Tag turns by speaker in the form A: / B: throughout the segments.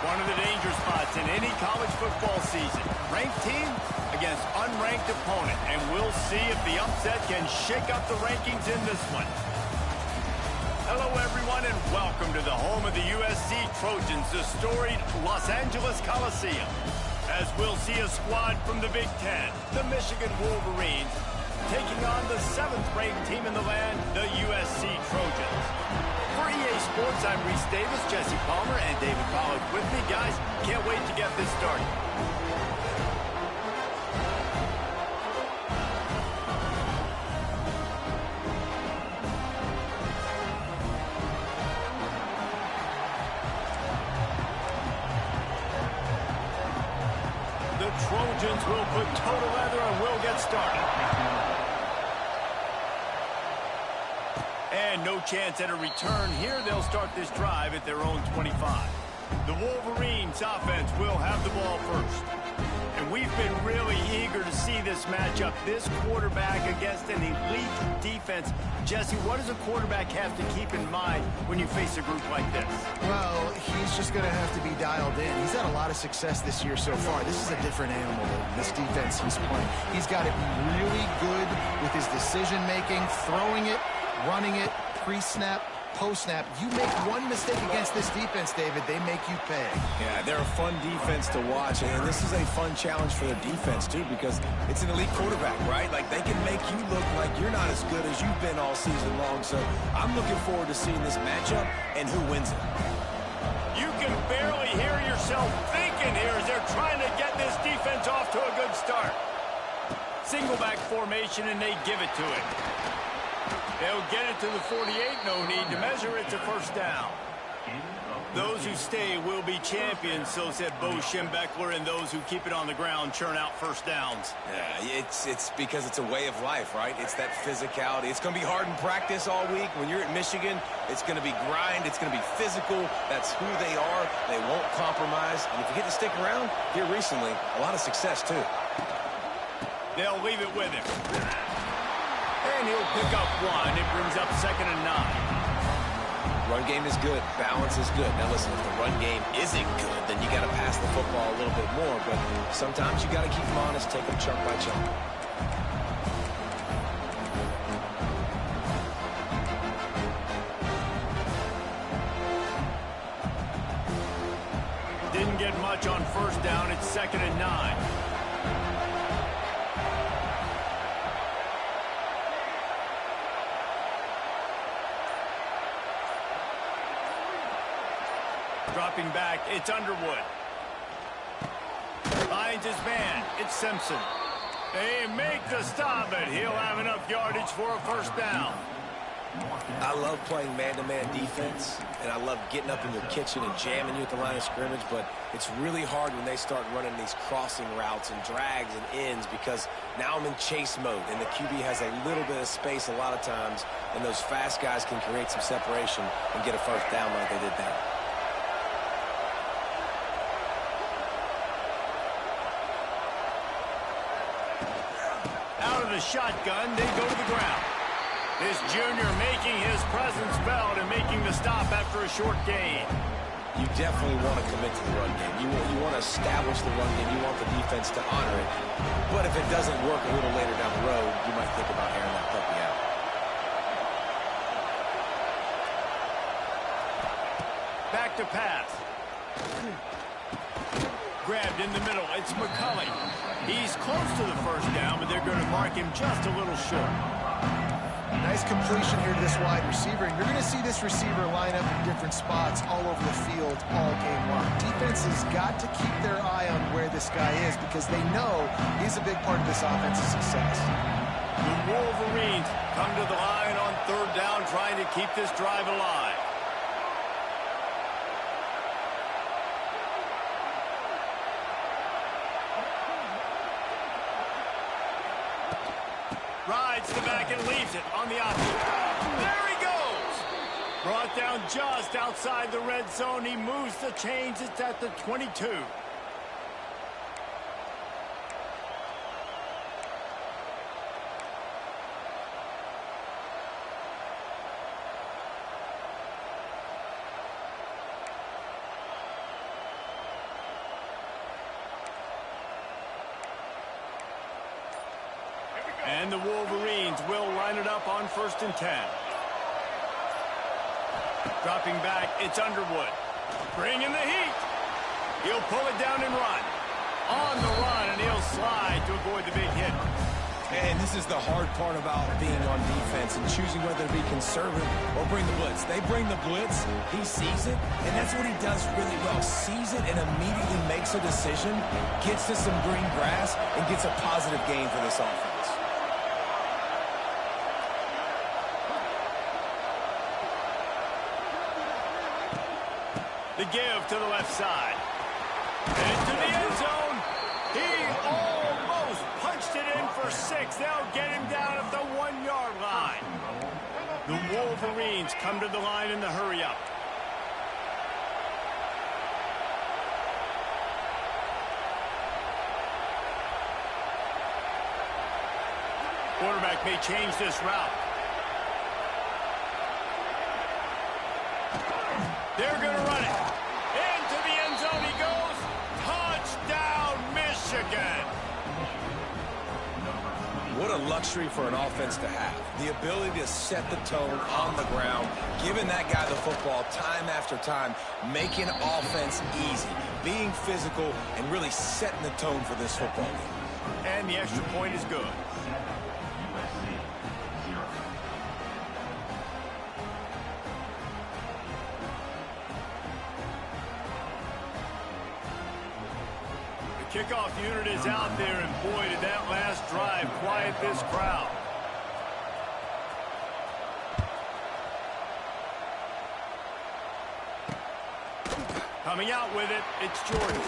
A: One of the danger spots in any college football season. Ranked team against unranked opponent. And we'll see if the upset can shake up the rankings in this one. Hello, everyone, and welcome to the home of the USC Trojans, the storied Los Angeles Coliseum. As we'll see a squad from the Big Ten, the Michigan Wolverines, taking on the 7th-ranked team in the land, the USC Trojans. For EA Sports, I'm Reese Davis, Jesse Palmer, and David Pollack with me. Guys, can't wait to get this started. The Trojans will put total leather and we'll get started. And no chance at a return here. They'll start this drive at their own 25. The Wolverines offense will have the ball first. And we've been really eager to see this matchup. This quarterback against an elite defense. Jesse, what does a quarterback have to keep in mind when you face a group like this?
B: Well, he's just going to have to be dialed in. He's had a lot of success this year so far. This is a different animal than this defense he's playing. He's got to be really good with his decision-making, throwing it, running it, pre-snap, post-snap. You make one mistake against this defense, David, they make you pay.
C: Yeah, they're a fun defense to watch, and this is a fun challenge for the defense, too, because it's an elite quarterback, right? Like, they can make you look like you're not as good as you've been all season long, so I'm looking forward to seeing this matchup and who wins it.
A: You can barely hear yourself thinking here as they're trying to get this defense off to a good start. Single back formation, and they give it to it. They'll get it to the 48, no need to measure. It's a first down. Those who stay will be champions, so said Bo Schembechler, and those who keep it on the ground churn out first downs.
C: Yeah, it's because it's a way of life, right? It's that physicality. It's going to be hard in practice all week. When you're at Michigan, it's going to be grind. It's going to be physical. That's who they are. They won't compromise. And if you get to stick around, here recently, a lot of success, too.
A: They'll leave it with him. And he'll pick up one. It brings up 2nd and 9.
C: Run game is good. Balance is good. Now, listen, if the run game isn't good, then you got to pass the football a little bit more. But sometimes you got to keep them honest, take them chunk by chunk.
A: Didn't get much on first down. It's 2nd and 9. Dropping back, it's Underwood. Finds his man, it's Simpson. They make the stop, but he'll have enough yardage for a first down.
C: I love playing man-to-man defense, and I love getting up in your kitchen and jamming you at the line of scrimmage, but it's really hard when they start running these crossing routes and drags and ends because now I'm in chase mode, and the QB has a little bit of space a lot of times, and those fast guys can create some separation and get a first down like they did there.
A: The shotgun, they go to the ground. This junior making his presence felt and making the stop after a short gain.
C: You definitely want to commit to the run game. You want to establish the run game. You want the defense to honor it. But if it doesn't work a little later down the road, you might think about airing that puppy out.
A: Back to pass. Grabbed in the middle. It's McCulley. He's close to the first down, but they're going to mark him just a little short.
B: Nice completion here to this wide receiver. And you're going to see this receiver line up in different spots all over the field all game long. Defense has got to keep their eye on where this guy is because they know he's a big part of this offense's success.
A: The Wolverines come to the line on 3rd down, trying to keep this drive alive. Rides the back and leaves it on the option. There he goes! Brought down just outside the red zone. He moves the chains. It's at the 22. And the Wolverines will line it up on 1st and 10. Dropping back, it's Underwood. Bringing the heat. He'll pull it down and run. On the run, and he'll slide to avoid the big hit.
C: And this is the hard part about being on defense and choosing whether to be conservative or bring the blitz. They bring the blitz, he sees it, and that's what he does really well. Sees it and immediately makes a decision, gets to some green grass, and gets a positive gain for this offense.
A: The give to the left side. Into the end zone. He almost punched it in for 6. They'll get him down at the 1-yard line. The Wolverines come to the line in the hurry-up. Quarterback may change this route. They're going to run it. Into the end zone he goes. Touchdown, Michigan.
C: What a luxury for an offense to have. The ability to set the tone on the ground, giving that guy the football time after time, making offense easy, being physical, and really setting the tone for this football game.
A: And the extra point is good. Kickoff unit is out there, and boy, did that last drive quiet this crowd. Coming out with it, it's Jordan.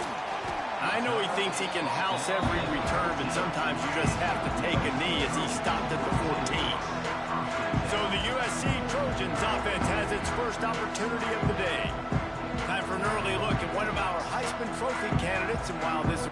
A: I know he thinks he can house every return, but sometimes you just have to take a knee as he stopped at the 14. So the USC Trojans offense has its first opportunity of the day. Time for an early look at one of our Heisman Trophy candidates, and while this...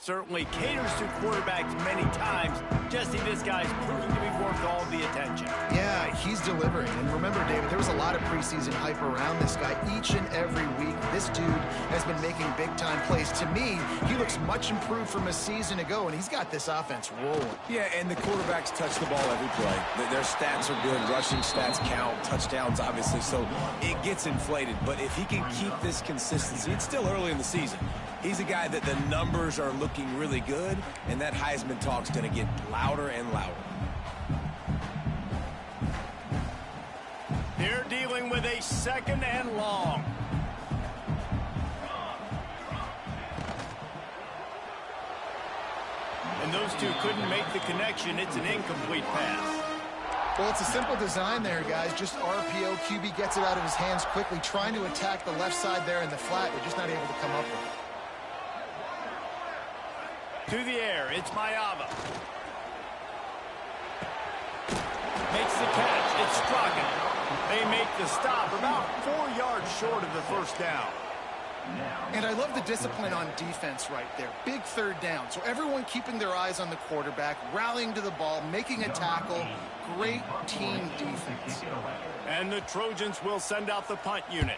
A: certainly caters to quarterbacks many times. Jesse, this guy's proving to be worth all the attention.
B: Yeah, he's delivering. And remember, David, there was a lot of preseason hype around this guy each and every week. This dude has been making big-time plays. To me, he looks much improved from a season ago, and he's got this offense rolling.
C: Yeah, and the quarterbacks touch the ball every play. Their stats are good. Rushing stats count. Touchdowns, obviously, so it gets inflated. But if he can keep this consistency, it's still early in the season. He's a guy that the numbers are looking really good, and that Heisman talk's going to get louder and louder.
A: They're dealing with a 2nd and long. And those two couldn't make the connection. It's an incomplete pass.
B: Well, it's a simple design there, guys. Just RPO. QB gets it out of his hands quickly, trying to attack the left side there in the flat. They're just not able to come up with it.
A: To the air, it's Mayava. Makes the catch. It's Strachan. They make the stop about 4 yards short of the first down.
B: And I love the discipline on defense right there. Big third down. So everyone keeping their eyes on the quarterback, rallying to the ball, making a tackle. Great team defense.
A: And the Trojans will send out the punt unit.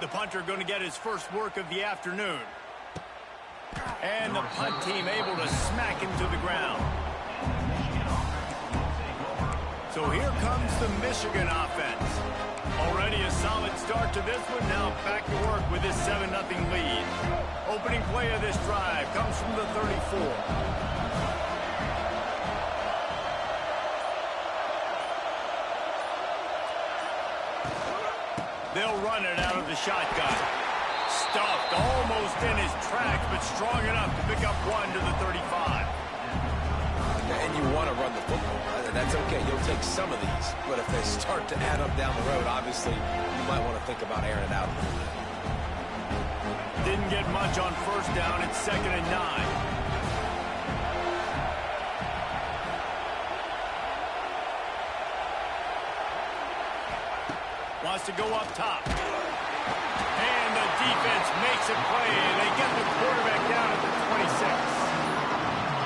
A: The punter going to get his first work of the afternoon. And the punt team able to smack him to the ground. So here comes the Michigan offense. Already a solid start to this one. Now back to work with this 7-0 lead. Opening play of this drive comes from the 34. They'll run it out of the shotgun. Stuffed almost in his tracks, but strong enough to pick up one to the 35.
C: And you want to run the football. That's okay. You'll take some of these. But if they start to add up down the road, obviously, you might want to think about airing it out a little bit.
A: Didn't get much on first down. It's 2nd and 9. Wants to go up top. And the defense makes a play, and they get the quarterback down at the 26.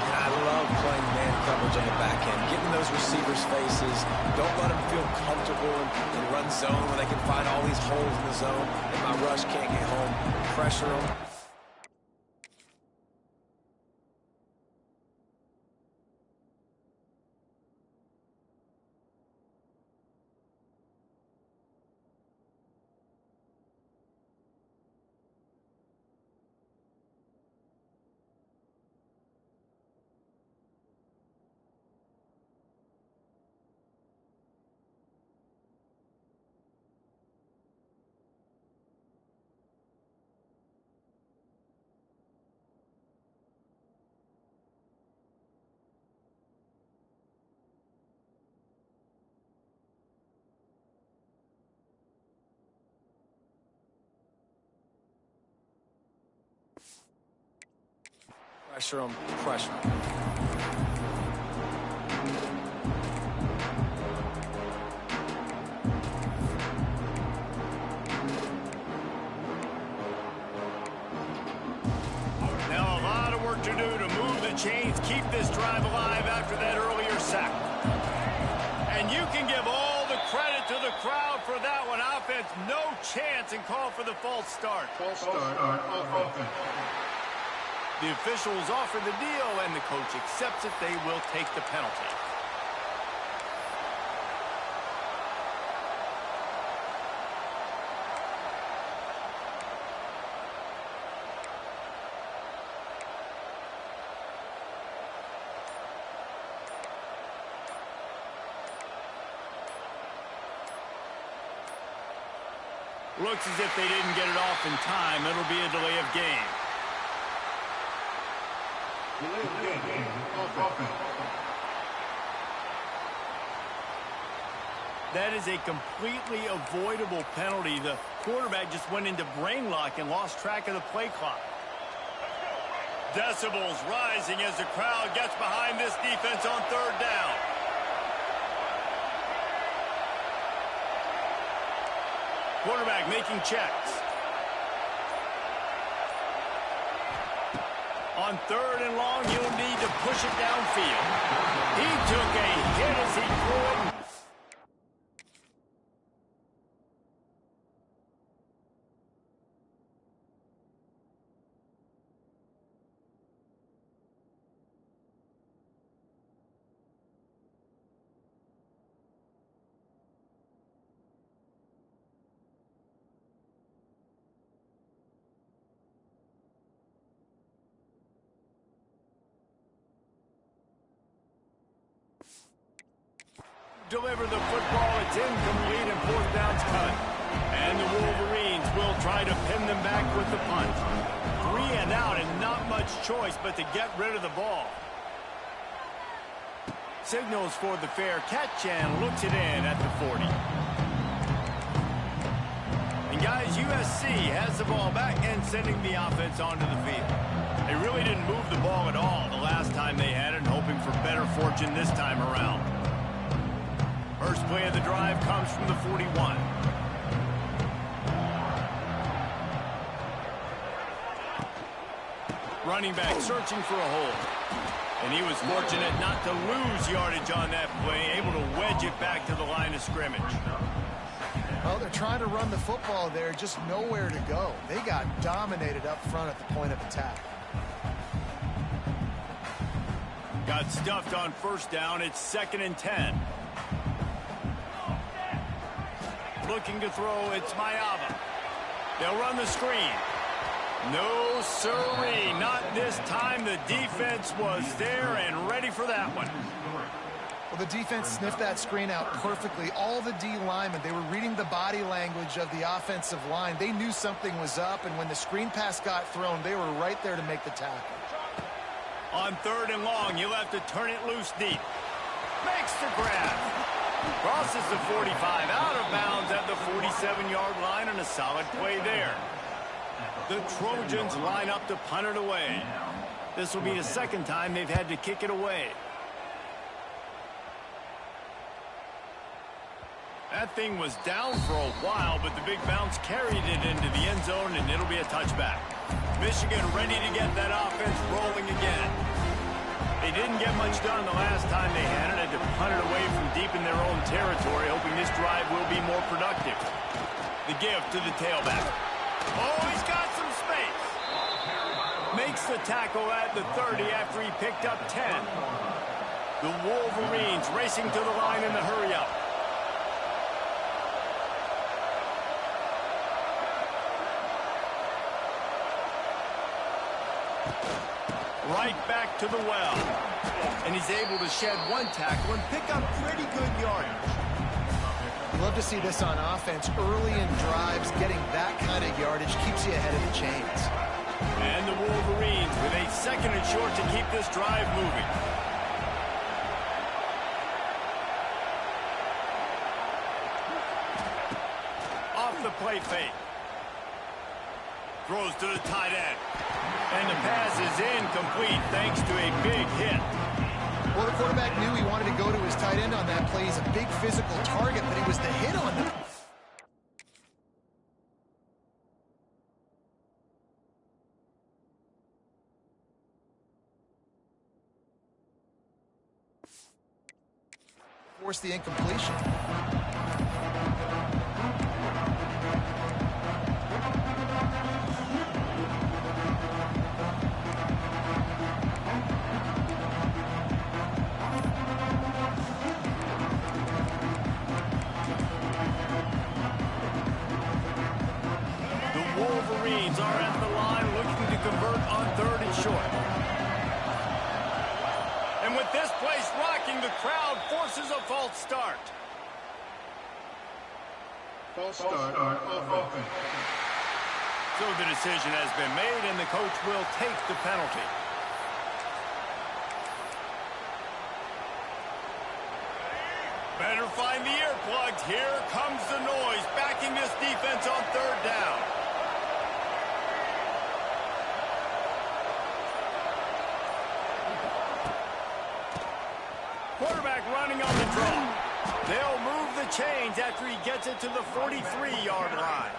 C: I love playing man coverage on the back end, getting those receivers' faces. Don't let them feel comfortable and run zone where they can find all these holes in the zone and my rush can't get home. Pressure them. Pressure them, pressure them.
A: Now a lot of work to do to move the chains, keep this drive alive after that earlier sack. And you can give all the credit to the crowd for that one. Offense, no chance, and call for the false start.
D: False start on offense.
A: The officials offer the deal, and the coach accepts it. They will take the penalty. Looks as if they didn't get it off in time. It'll be a delay of game. That is a completely avoidable penalty. The quarterback just went into brain lock and lost track of the play clock. Decibels rising as the crowd gets behind this defense on third down. Quarterback making checks. On third and long, you'll need to push it downfield. He took a hit as he threw it. Deliver the football. It's incomplete and fourth down's cut. And the Wolverines will try to pin them back with the punt. 3 and out and not much choice but to get rid of the ball. Signals for the fair catch and looks it in at the 40. And guys, USC has the ball back and sending the offense onto the field. They really didn't move the ball at all the last time they had it, hoping for better fortune this time around. First play of the drive comes from the 41. Running back searching for a hole. And he was fortunate not to lose yardage on that play, able to wedge it back to the line of scrimmage.
B: Well, they're trying to run the football there, just nowhere to go. They got dominated up front at the point of attack.
A: Got stuffed on first down. It's 2nd and 10. Looking to throw, it's Mayava. They'll run the screen. No, sirree, not this time. The defense was there and ready for that one.
B: Well, the defense sniffed that screen out perfectly. All the D linemen, they were reading the body language of the offensive line. They knew something was up, and when the screen pass got thrown, they were right there to make the tackle.
A: On 3rd and long, you'll have to turn it loose deep. Makes the grab. Crosses the 45, out of bounds at the 47-yard line, and a solid play there. The Trojans line up to punt it away. This will be the 2nd time they've had to kick it away. That thing was down for a while, but the big bounce carried it into the end zone, and it'll be a touchback. Michigan ready to get that offense rolling again. They didn't get much done the last time they had it. Had to punt it away from deep in their own territory, hoping this drive will be more productive. The give to the tailback. Oh, he's got some space. Makes the tackle at the 30 after he picked up 10. The Wolverines racing to the line in the hurry-up. Right back to the well. And he's able to shed one tackle and pick up pretty good yardage.
B: You love to see this on offense. Early in drives, getting that kind of yardage keeps you ahead of the chains.
A: And the Wolverines with a 2nd and short to keep this drive moving. Off the play fake. Throws to the tight end. And the pass is incomplete thanks to a big hit.
B: Well, the quarterback knew he wanted to go to his tight end on that play. He's a big physical target, but he was the hit on the... Force the incompletion.
A: Wolverines are at the line looking to convert on 3rd and short. And with this place rocking, the crowd forces a false start.
D: False start on offense.
A: So the decision has been made, and the coach will take the penalty. Better find the earplugs. Here comes the noise, backing this defense on 3rd down. Quarterback running on the draw. They'll move the chains after he gets it to the 43-yard line.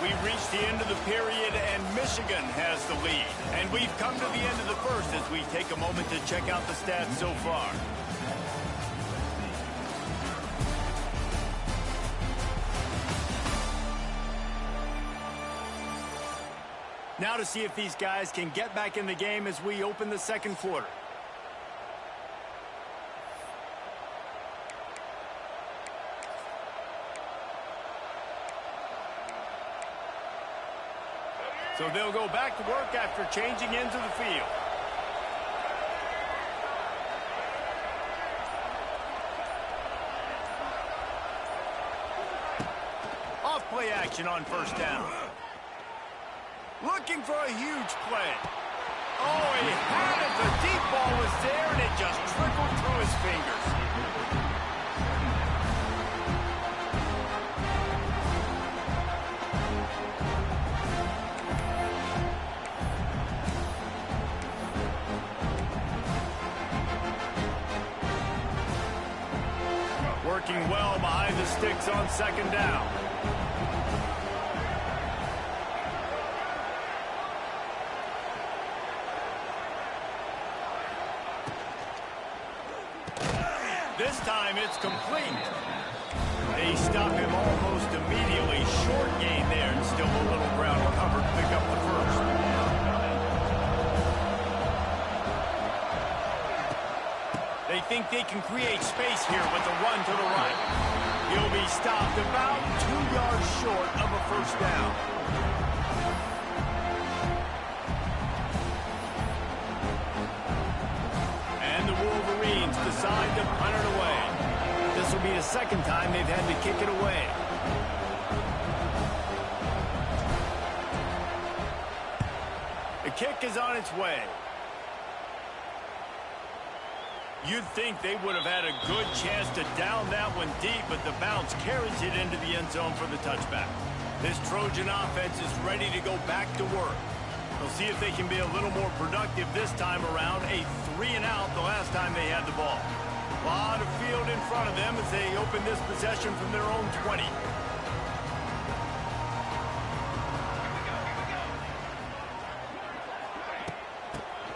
A: We reached the end of the period, and Michigan has the lead. And we've come to the end of the first as we take a moment to check out the stats so far. Now to see if these guys can get back in the game as we open the 2nd quarter. So they'll go back to work after changing into the field. Off play action on 1st down. Looking for a huge play. Oh, he had it. The deep ball was there, and it just trickled through his fingers. Working well behind the sticks on second down. This time it's complete. They stop him almost immediately. Short gain there, and still a little ground covered to pick up the first. They think they can create space here with a run to the right. He'll be stopped about 2 yards short of a first down. And the Wolverines decide to punt it away. This will be the second time they've had to kick it away. The kick is on its way. You'd think they would have had a good chance to down that one deep, but the bounce carries it into the end zone for the touchback. This Trojan offense is ready to go back to work. They'll see if they can be a little more productive this time around. A 3-and-out the last time they had the ball. A lot of field in front of them as they open this possession from their own 20.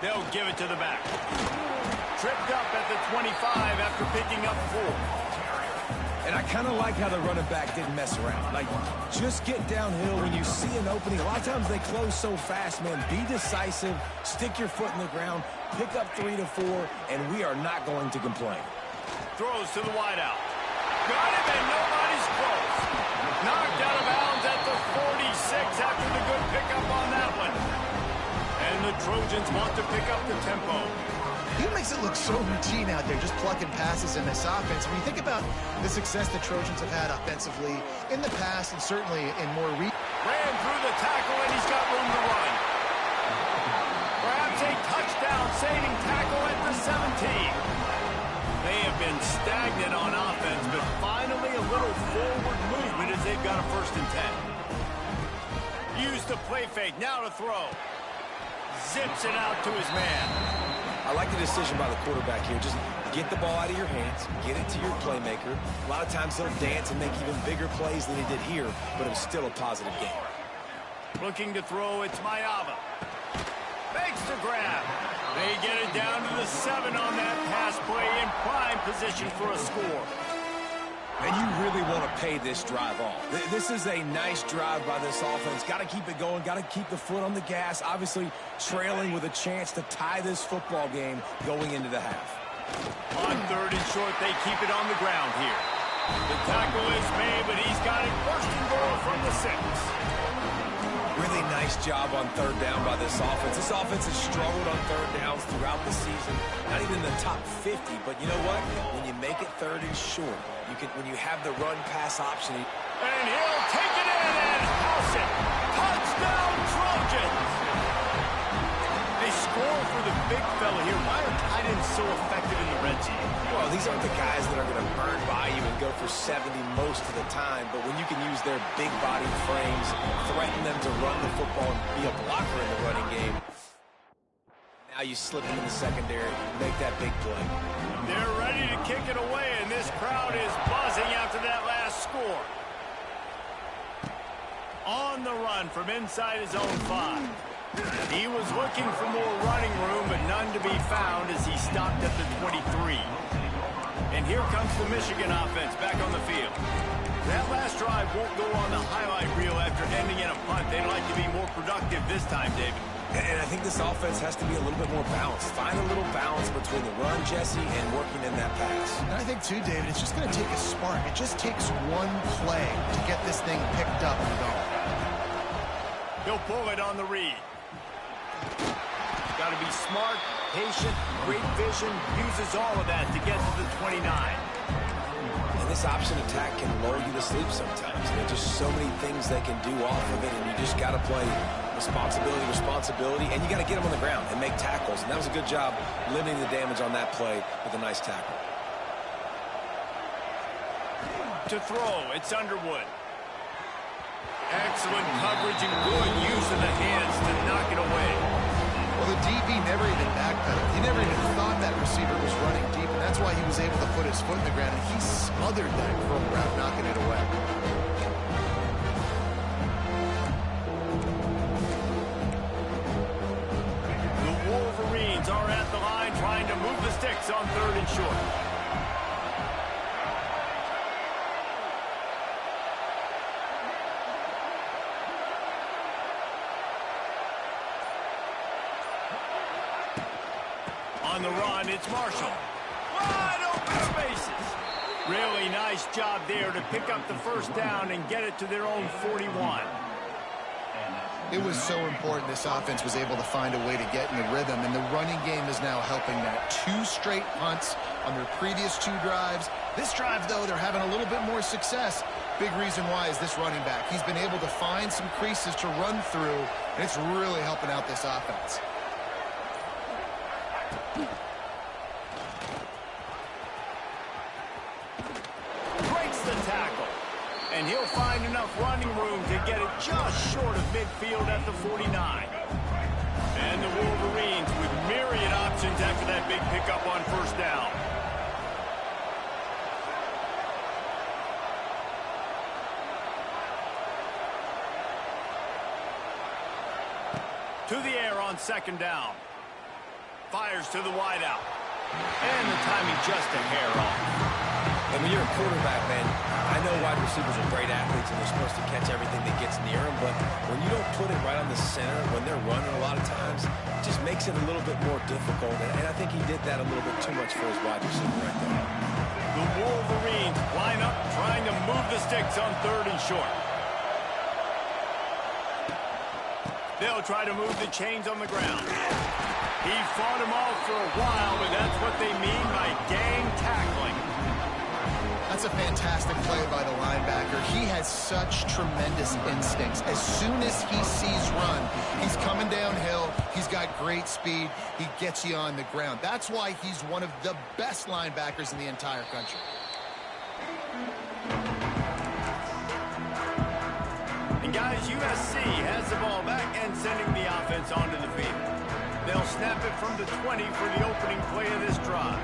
A: They'll give it to the back. Tripped up at the 25 after picking up 4.
C: And I kind of like how the running back didn't mess around. Like, just get downhill when you see an opening. A lot of times they close so fast, man. Be decisive, stick your foot in the ground, pick up 3 to 4, and we are not going to complain.
A: Throws to the wideout. Got him, and nobody's close. Knocked out of bounds at the 46 after the good pickup on that one. And the Trojans want to pick up the tempo.
B: He makes it look so routine out there, just plucking passes in this offense. When you think about the success the Trojans have had offensively in the past and certainly in more recent.
A: Ran through the tackle, and he's got room to run. Grabs a touchdown-saving tackle at the 17. They have been stagnant on offense, but finally a little forward movement as they've got a 1st and 10. Use the play fake, now to throw. Zips it out to his man.
C: I like the decision by the quarterback here. Just get the ball out of your hands, get it to your playmaker. A lot of times he'll dance and make even bigger plays than he did here, but it was still a positive game.
A: Looking to throw, it's Mayava. Makes the grab. They get it down to the 7 on that pass play in prime position for a score.
C: And you really want to pay this drive off. This is a nice drive by this offense. Got to keep it going. Got to keep the foot on the gas. Obviously, trailing with a chance to tie this football game going into the half.
A: On 3rd and short, they keep it on the ground here. The tackle is made, but he's got it 1st and goal from the 6.
C: Really nice job on 3rd down by this offense. This offense has struggled on 3rd downs throughout the season. Not even in the top 50, but you know what? When you make it 3rd and short, when you have the run-pass option.
A: And he'll take it in and house it. Touchdown, Trojans! They score for the big fella here. Why are tight ends so effective in the red zone?
C: Well, these aren't the guys that are going to burn by you and go for 70 most of the time, but when you can use their big body frames, threaten them to run the football and be a blocker in the running game, now you slip them in the secondary, make that big play.
A: They're ready to kick it away, and this crowd is buzzing after that last score. On the run from inside his own 5. He was looking for more running room, but none to be found as he stopped at the 23. And here comes the Michigan offense back on the field. That last drive won't go on the highlight reel after ending in a punt. They'd like to be more productive this time, David.
C: And I think this offense has to be a little bit more balanced. Find a little balance between the run, Jesse, and working in that pass.
B: And I think, too, David, it's just going to take a spark. It just takes one play to get this thing picked up and going.
A: He'll pull it on the read. Got to be smart, patient, great vision, uses all of that to get to the 29.
C: And this option attack can lull you to sleep sometimes. There's just so many things they can do off of it, and you just got to play Responsibility, responsibility, and you got to get them on the ground and make tackles. And that was a good job limiting the damage on that play with a nice tackle.
A: To throw, it's Underwood. Excellent coverage and good use of the hands to knock it away.
B: Well, the DB never even backpedaled. He never even thought that receiver was running deep, and that's why he was able to put his foot in the ground, and he smothered that curl route, knocking it away.
A: The Wolverines are at the line trying to move the sticks on 3rd and short. On the run, it's Marshall. Wide open spaces. Really nice job there to pick up the first down and get it to their own 41.
B: It was so important this offense was able to find a way to get in the rhythm, and the running game is now helping that. 2 straight punts on their previous 2 drives. This drive, though, they're having a little bit more success. Big reason why is this running back. He's been able to find some creases to run through, and it's really helping out this offense.
A: Breaks the tackle. And he'll find enough running room to get it just short of midfield at the 49. And the Wolverines with myriad options after that big pickup on first down. To the air on 2nd down. Fires to the wideout. And the timing just a hair off.
C: And when you're a quarterback, man, I know wide receivers are great athletes and they're supposed to catch everything that gets near them, but when you don't put it right on the center, when they're running a lot of times, it just makes it a little bit more difficult. And I think he did that a little bit too much for his wide receiver right there.
A: The Wolverines line up trying to move the sticks on 3rd and short. They'll try to move the chains on the ground. He fought him off for a while, but that's what they mean by gang tackling.
B: That's a fantastic play by the linebacker. He has such tremendous instincts. As soon as he sees run, he's coming downhill. He's got great speed. He gets you on the ground. That's why he's one of the best linebackers in the entire country.
A: And guys, USC has the ball back and sending the offense onto the field. They'll snap it from the 20 for the opening play of this drive.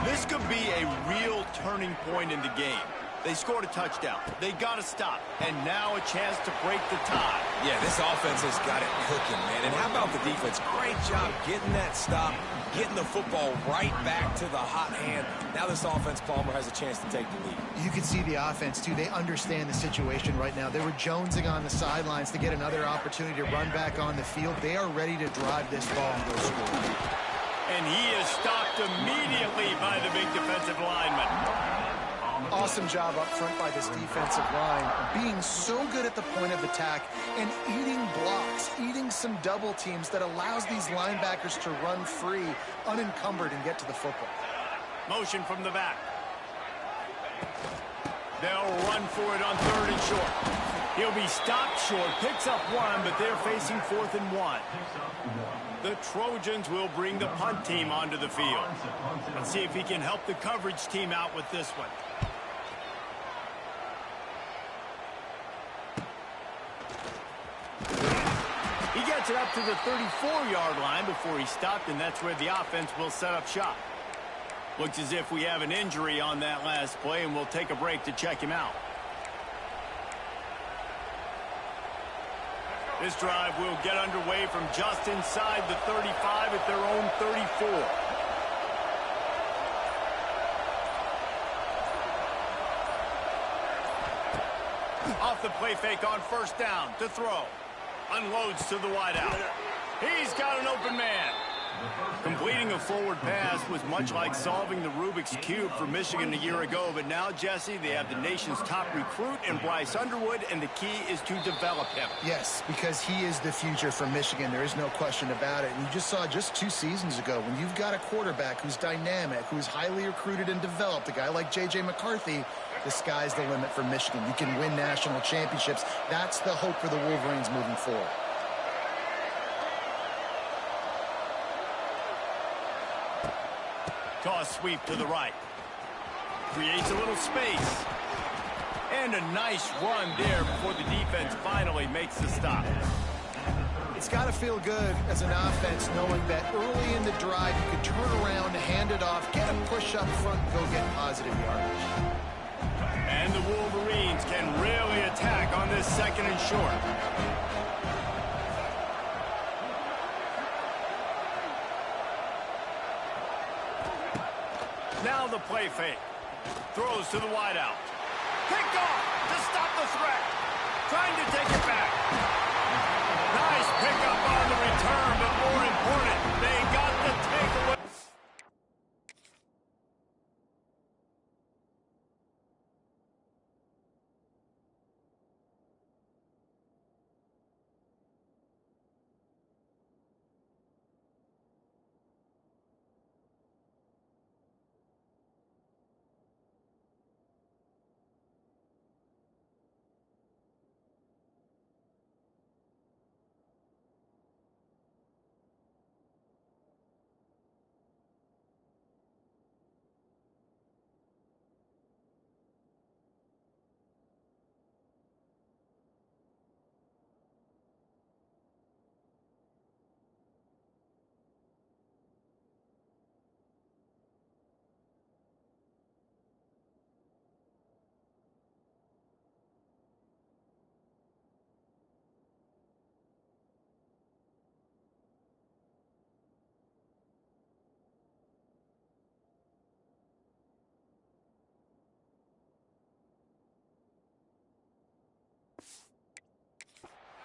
A: This could be a real turning point in the game. They scored a touchdown. They got to stop. And now a chance to break the tie.
C: Yeah, this offense has got it cooking, man. And how about the defense? Great job getting that stop, getting the football right back to the hot hand. Now this offense, Palmer, has a chance to take the lead.
B: You can see the offense, too. They understand the situation right now. They were jonesing on the sidelines to get another opportunity to run back on the field. They are ready to drive this ball and go score.
A: And he is stopped immediately by the big defensive lineman.
B: Awesome job up front by this defensive line, being so good at the point of attack and eating blocks, eating some double teams that allows these linebackers to run free, unencumbered, and get to the football.
A: Motion from the back. They'll run for it on 3rd and short. He'll be stopped short, picks up 1, but they're facing 4th and 1. The Trojans will bring the punt team onto the field. Let's see if he can help the coverage team out with this one. He gets it up to the 34-yard line before he stopped, and that's where the offense will set up shop. Looks as if we have an injury on that last play, and we'll take a break to check him out. This drive will get underway from just inside the 35 at their own 34. Off the play fake on first down to throw. Unloads to the wideout. He's got an open man. Completing a forward pass was much like solving the Rubik's Cube for Michigan a year ago, but now, Jesse, they have the nation's top recruit in Bryce Underwood, and the key is to develop him.
B: Yes, because he is the future for Michigan. There is no question about it. And you just saw just 2 seasons ago, when you've got a quarterback who's dynamic, who's highly recruited and developed, a guy like J.J. McCarthy, the sky's the limit for Michigan. You can win national championships. That's the hope for the Wolverines moving forward.
A: Toss sweep to the right. Creates a little space. And a nice run there before the defense finally makes the stop.
B: It's got to feel good as an offense knowing that early in the drive you can turn around, hand it off, get a push up front, and go get positive yardage.
A: And the Wolverines can really attack on this 2nd and short. Now the play fake. Throws to the wideout. Picked off to stop the threat. Trying to take it back. Nice pickup on the return, but more important, they got the takeaway.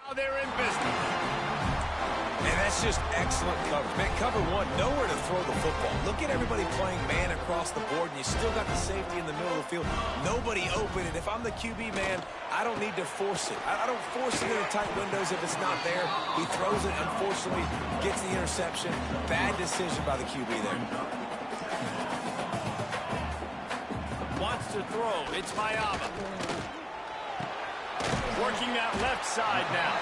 A: Now they're in business.
C: And that's just excellent coverage. Man, cover one, nowhere to throw the football. Look at everybody playing man across the board, and you still got the safety in the middle of the field. Nobody open, and if I'm the QB, man, I don't need to force it. I don't force it into tight windows if it's not there. He throws it, unfortunately, gets the interception. Bad decision by the QB there.
A: Wants to throw. It's Mayaba. Working that left side now.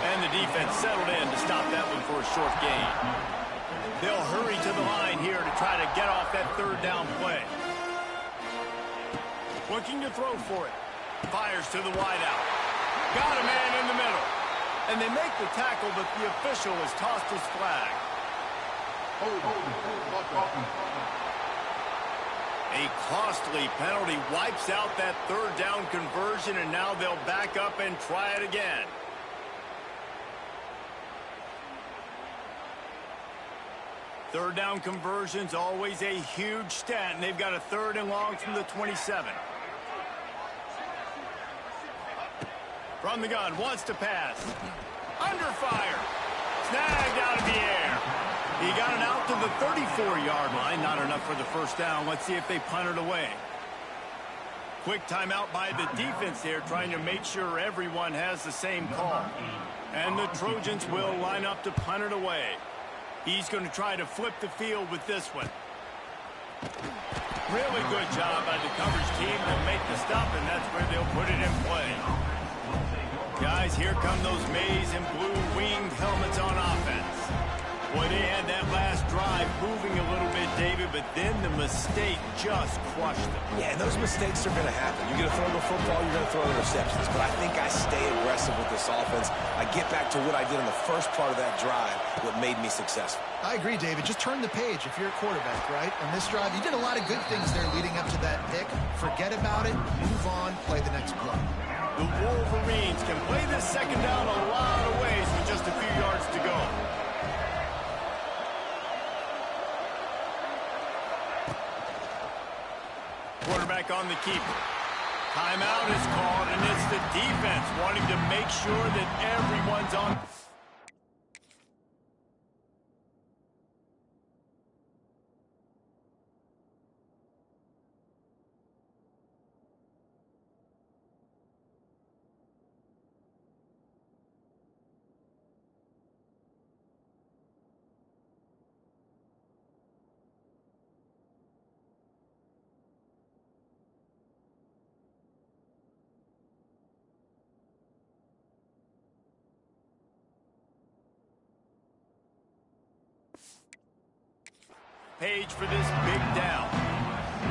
A: And the defense settled in to stop that one for a short gain. They'll hurry to the line here to try to get off that 3rd down play. Looking to throw for it. Fires to the wideout. Got a man in the middle. And they make the tackle, but the official has tossed his flag. A costly penalty wipes out that 3rd down conversion, and now they'll back up and try it again. Third down conversion's always a huge stat, and they've got a 3rd and long from the 27. From the gun, wants to pass. Under fire. Snagged out of the air. He got it out to the 34-yard line. Not enough for the 1st down. Let's see if they punt it away. Quick timeout by the defense there, trying to make sure everyone has the same call. And the Trojans will line up to punt it away. He's going to try to flip the field with this one. Really good job by the coverage team to make the stop, and that's where they'll put it in play. Guys, here come those maize and blue winged helmets on offense. Boy, they had that last drive moving a little bit, David, but then the mistake just crushed them.
C: Yeah, and those mistakes are going to happen. You're going to throw the football, you're going to throw the interceptions. But I think I stay aggressive with this offense. I get back to what I did in the first part of that drive, what made me successful.
B: I agree, David. Just turn the page if you're a quarterback, right? On this drive, you did a lot of good things there leading up to that pick. Forget about it, move on, play the next play.
A: The Wolverines can play this 2nd down a lot of ways with just a few yards to go. Quarterback on the keeper. Timeout is called, and it's the defense wanting to make sure that everyone's on. page for this big down.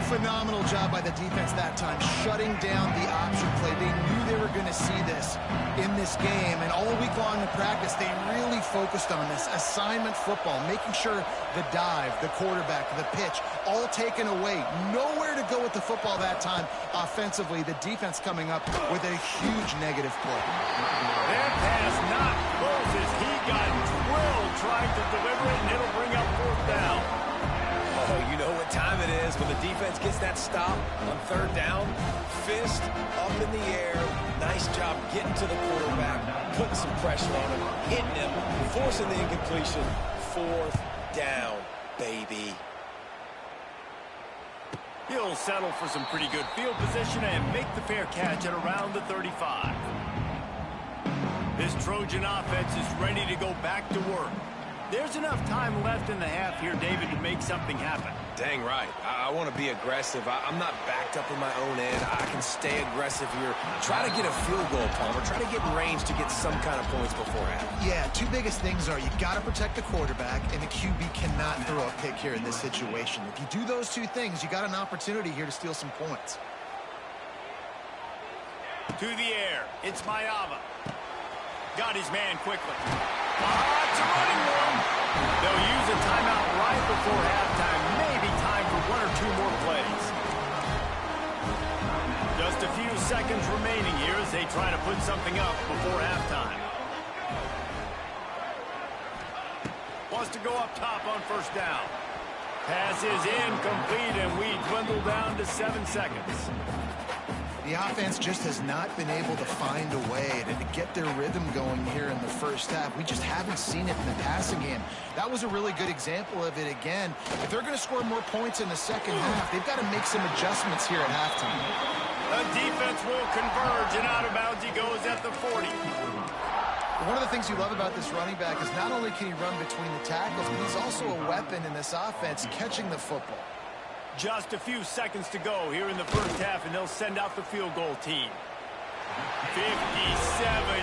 B: Phenomenal job by the defense that time, shutting down the option play. They knew they were going to see this in this game, and all week long in practice, they really focused on this assignment football, making sure the dive, the quarterback, the pitch, all taken away. Nowhere to go with the football that time offensively. The defense coming up with a huge negative play.
A: That pass not close as he got drilled trying to deliver it, and it'll bring up fourth down.
C: Oh, you know what time it is when the defense gets that stop on third down. Fist up in the air. Nice job getting to the quarterback, putting some pressure on him, hitting him, forcing the incompletion. Fourth down, baby.
A: He'll settle for some pretty good field position and make the fair catch at around the 35. This Trojan offense is ready to go back to work. There's enough time left in the half here, David, to make something happen.
C: Dang right. I want to be aggressive. I'm not backed up in my own end. I can stay aggressive here. Try to get a field goal, Palmer. Try to get in range to get some kind of points before half.
B: Yeah, two biggest things are you got to protect the quarterback, and the QB cannot throw a pick here in this situation. If you do those two things, you got an opportunity here to steal some points.
A: To the air. It's Mayava. Got his man quickly. It's a running room. They'll use a timeout right before halftime. Maybe time for one or two more plays. Just a few seconds remaining here as they try to put something up before halftime. Wants to go up top on first down. Pass is incomplete, and we dwindle down to 7 seconds.
B: The offense just has not been able to find a way to get their rhythm going here in the first half. We just haven't seen it in the passing game. That was a really good example of it again. If they're going to score more points in the second half, they've got to make some adjustments here at halftime.
A: The defense will converge, and out of bounds he goes at the 40.
B: One of the things you love about this running back is not only can he run between the tackles, but he's also a weapon in this offense catching the football.
A: Just a few seconds to go here in the first half, and they'll send out the field goal team. 57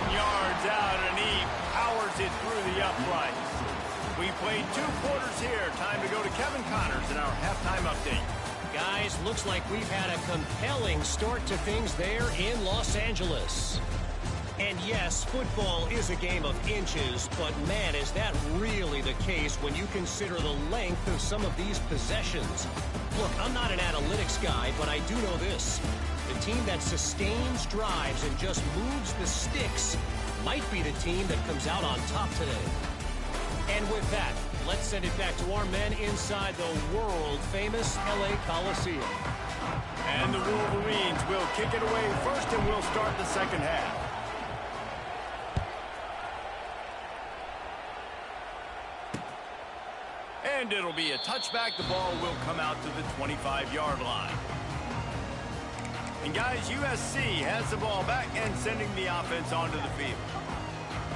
A: yards out, and he powers it through the uprights. We played 2 quarters here. Time to go to Kevin Connors in our halftime update.
E: Guys, looks like we've had a compelling start to things there in Los Angeles. And yes, football is a game of inches, but man, is that really the case when you consider the length of some of these possessions. Look, I'm not an analytics guy, but I do know this. The team that sustains drives and just moves the sticks might be the team that comes out on top today. And with that, let's send it back to our men inside the world-famous LA Coliseum.
A: And the Wolverines will kick it away first, and we'll start the second half. And it'll be a touchback. The ball will come out to the 25-yard line. And guys, USC has the ball back and sending the offense onto the field.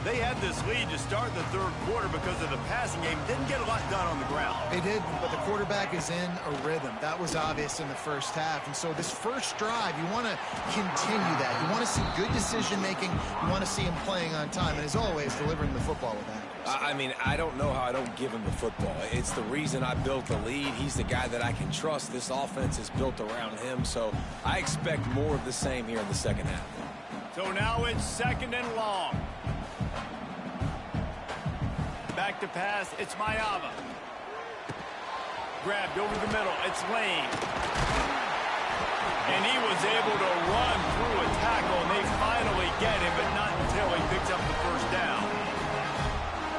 A: They had this lead to start the third quarter because of the passing game. Didn't get a lot done on the ground.
B: They did, but the quarterback is in a rhythm. That was obvious in the first half. And so this first drive, you want to continue that. You want to see good decision-making. You want to see him playing on time. And as always, delivering the football with accuracy.
C: I mean, I don't know how I don't give him the football. It's the reason I built the lead. He's the guy that I can trust. This offense is built around him. So I expect more of the same here in the second half.
A: So now it's 2nd and long. Back to pass, it's Mayava. Grabbed over the middle, it's Lane. And he was able to run through a tackle, and they finally get him, but not until he picks up the first down.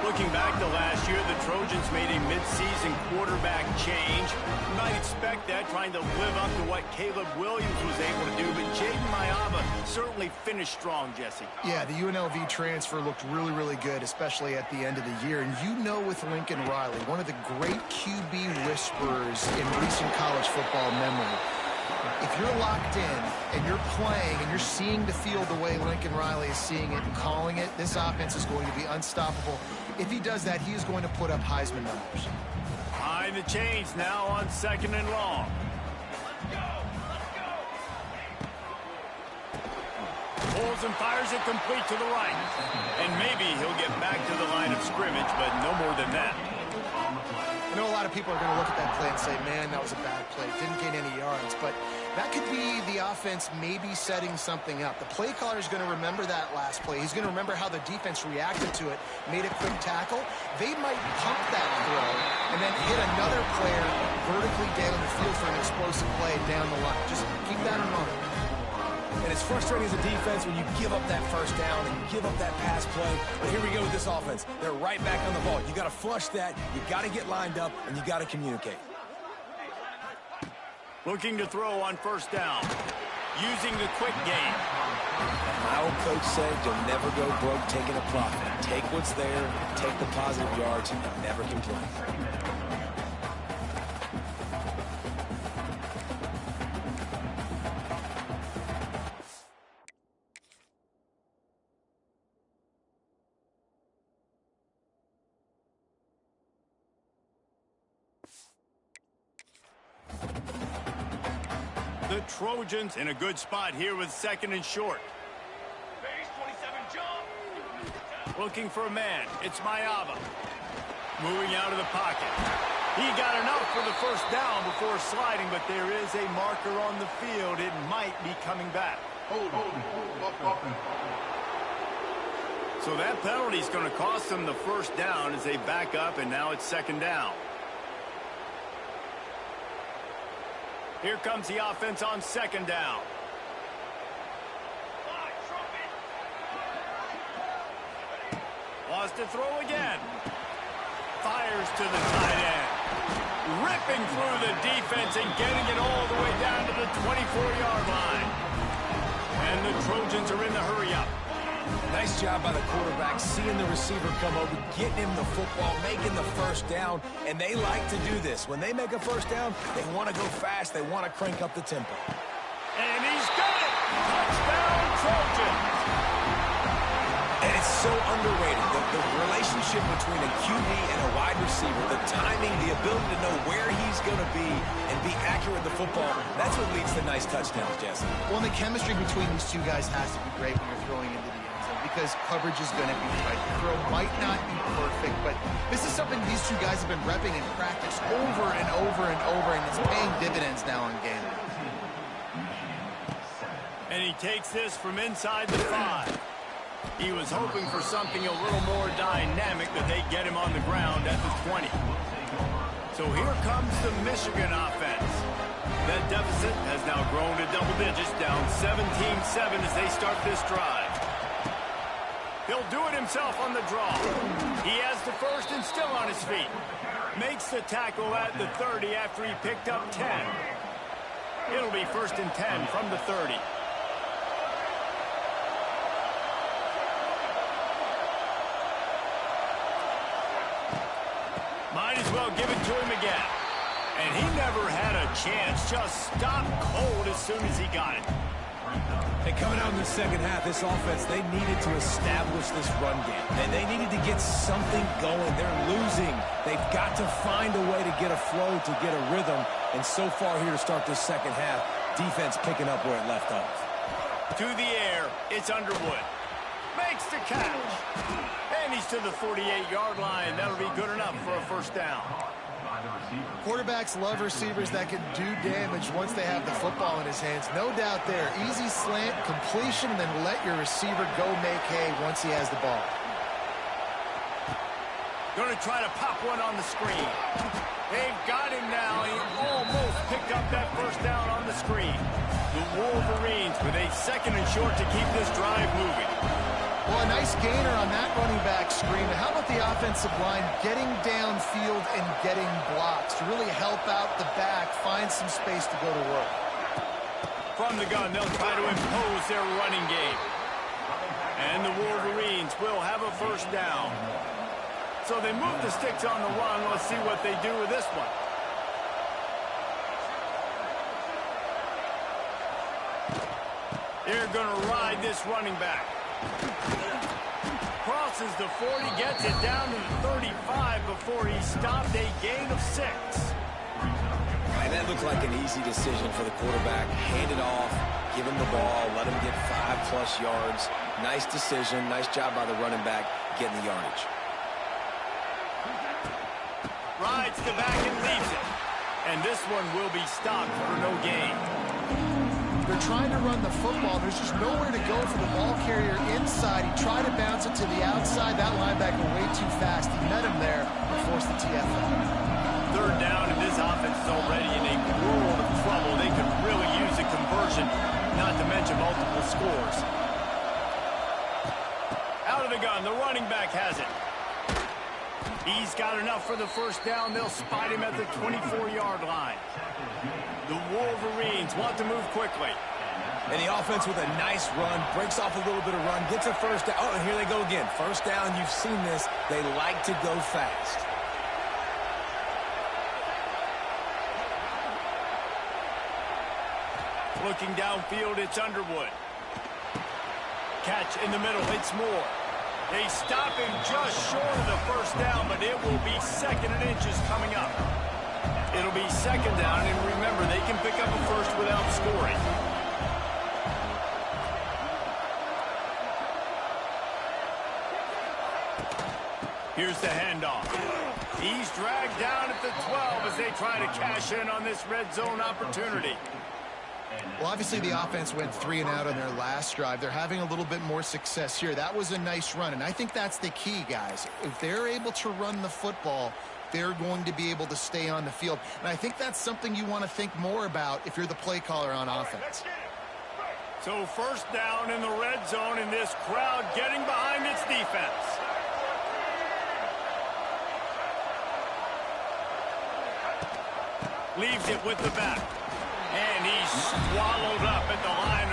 A: Looking back to last year, the Trojans made a midseason quarterback change. You might expect that, trying to live up to what Caleb Williams was able to do, but Jaden Mayava certainly finished strong, Jesse.
B: Yeah, the UNLV transfer looked really, really good, especially at the end of the year. And you know with Lincoln Riley, one of the great QB whisperers in recent college football memory, if you're locked in and you're playing and you're seeing the field the way Lincoln Riley is seeing it and calling it, this offense is going to be unstoppable. If he does that, he is going to put up Heisman numbers.
A: Behind the chains now on 2nd and long. Pulls and fires it complete to the right. And maybe he'll get back to the line of scrimmage, but no more than that.
B: I know a lot of people are going to look at that play and say, man, that was a bad play. Didn't gain any yards. But that could be the offense maybe setting something up. The play caller is going to remember that last play. He's going to remember how the defense reacted to it, made a quick tackle. They might pump that throw and then hit another player vertically down the field for an explosive play down the line. Just keep that in mind.
C: And it's frustrating as a defense when you give up that first down and you give up that pass play. But here we go with this offense. They're right back on the ball. You got to flush that. You got to get lined up, and you got to communicate.
A: Looking to throw on first down. Using the quick game.
C: My old coach said you'll never go broke taking a profit. Take what's there, take the positive yards, and never complain.
A: The Trojans in a good spot here with second and short.
E: Base 27 jump.
A: Looking for a man. It's Mayava. Moving out of the pocket. He got enough for the first down before sliding, but there is a marker on the field. It might be coming back.
D: Hold.
A: So that penalty is going to cost them the first down as they back up, and now it's second down. Here comes the offense on second down. Lost to throw again. Fires to the tight end. Ripping through the defense and getting it all the way down to the 24-yard line. And the Trojans are in the hurry-up.
C: Nice job by the quarterback, seeing the receiver come over, getting him the football, making the first down, and they like to do this. When they make a first down, they want to go fast, they want to crank up the tempo.
A: And he's got it! Touchdown, Trojans!
C: And it's so underrated, the relationship between a QB and a wide receiver, the timing, the ability to know where he's going to be and be accurate with the football, that's what leads to nice touchdowns, Jesse.
B: Well, and the chemistry between these two guys has to be great when you're throwing into the end zone because coverage is going to be tight. The throw might not be perfect, but this is something these two guys have been repping in practice over and over and over, and it's paying dividends now on game.
A: And he takes this from inside the 5. He was hoping for something a little more dynamic, but they get him on the ground at the 20. So here comes the Michigan offense. That deficit has now grown to double digits, down 17-7 as they start this drive. He'll do it himself on the draw. He has the first and still on his feet. Makes the tackle at the 30 after he picked up 10. It'll be first and 10 from the 30. Might as well give it to him again. And he never had a chance. Just stopped cold as soon as he got it.
C: And coming out in the second half, this offense, they needed to establish this run game. And they needed to get something going. They're losing. They've got to find a way to get a flow, to get a rhythm. And so far here to start this second half, defense picking up where it left off.
A: To the air, it's Underwood. Makes the catch. And he's to the 48-yard line. That'll be good enough for a first down.
B: Quarterbacks love receivers that can do damage once they have the football in his hands. No doubt there. Easy slant, completion, then let your receiver go make hay once he has the ball.
A: Going to try to pop one on the screen. They've got him now. He almost picked up that first down on the screen. The Wolverines with a second and short to keep this drive moving.
B: Well, a nice gainer on that running back screen. How about the offensive line getting downfield and getting blocks to really help out the back, find some space to go to work?
A: From the gun, they'll try to impose their running game. And the Wolverines will have a first down. So they move the sticks on the run. Let's see what they do with this one. They're going to ride this running back. Crosses the 40, gets it down to the 35 before he stopped, a gain of 6.
C: And that looked like an easy decision for the quarterback. Hand it off, give him the ball, let him get 5+ yards. Nice decision, nice job by the running back getting the yardage.
A: fights the back and leaves it. And this one will be stopped for no gain.
B: They're trying to run the football. There's just nowhere to go for the ball carrier inside. He tried to bounce it to the outside. That linebacker way too fast. He met him there and forced the TFL.
A: Third down, and this offense is already in a world of trouble. They could really use a conversion, not to mention multiple scores. Out of the gun, the running back has it. He's got enough for the first down. They'll spot him at the 24-yard line. The Wolverines want to move quickly.
C: And the offense with a nice run, breaks off a little bit of run, gets a first down. Oh, and here they go again. First down, you've seen this. They like to go fast.
A: Looking downfield, it's Underwood. Catch in the middle, it's Moore. They stop him just short of the first down, but it will be second and inches coming up. It'll be second down, and remember, they can pick up a first without scoring. Here's the handoff. He's dragged down at the 12 as they try to cash in on this red zone opportunity.
B: Well, obviously the offense went 3 and out on their last drive. They're having a little bit more success here. That was a nice run, and I think that's the key, guys. If they're able to run the football, they're going to be able to stay on the field. And I think that's something you want to think more about if you're the play caller on offense.
A: So first down in the red zone, and this crowd getting behind its defense. Leaves it with the back. And he's swallowed up at the line.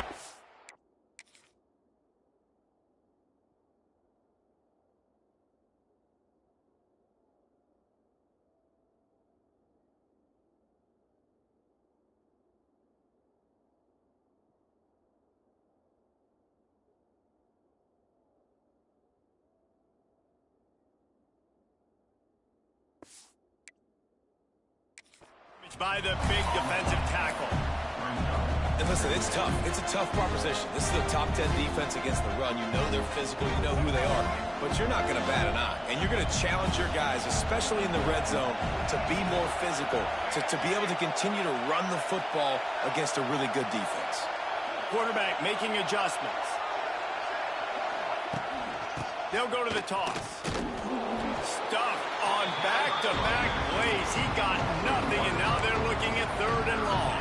A: By the big defensive tackle.
C: And listen, it's tough. It's a tough proposition. This is a top 10 defense against the run. You know they're physical. You know who they are. But you're not going to bat an eye. And you're going to challenge your guys, especially in the red zone, to be more physical, to be able to continue to run the football against a really good defense.
A: Quarterback making adjustments. They'll go to the toss. Stuffed on back-to-back plays. He got nothing, and now they're looking at third and long.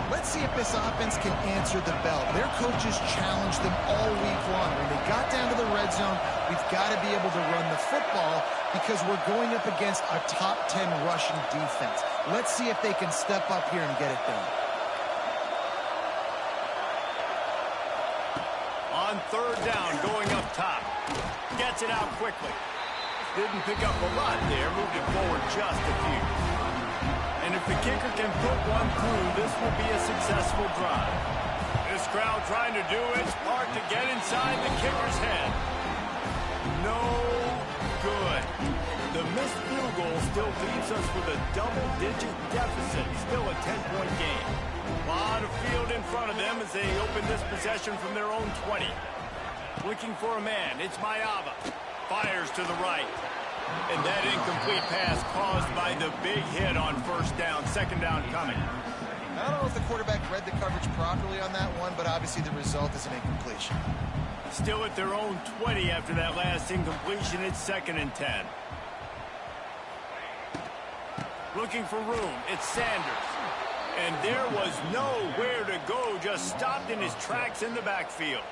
B: Let's see if this offense can answer the bell. Their coaches challenged them all week long. When they got down to the red zone, we've got to be able to run the football because we're going up against a top 10 rushing defense. Let's see if they can step up here and get it done.
A: On third down, going up top. Gets it out quickly. Didn't pick up a lot there, moved it forward just a few. And if the kicker can put one through, this will be a successful drive. This crowd trying to do its part to get inside the kicker's head. No good. The missed field goal still leaves us with a double-digit deficit. Still a 10-point game. A lot of field in front of them as they open this possession from their own 20. Looking for a man. It's Mayava. Fires to the right. And that incomplete pass caused by the big hit on first down. Second down coming.
B: I don't know if the quarterback read the coverage properly on that one, but obviously the result is an incompletion.
A: Still at their own 20 after that last incompletion. It's second and 10. Looking for room. It's Sanders. And there was nowhere to go. Just stopped in his tracks in the backfield.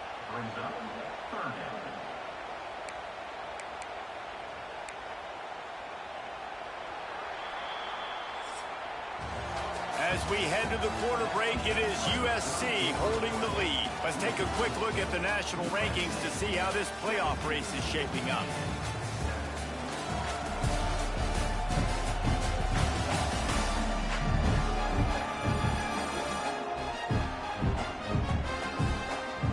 A: As we head to the quarter break, it is USC holding the lead. Let's take a quick look at the national rankings to see how this playoff race is shaping up.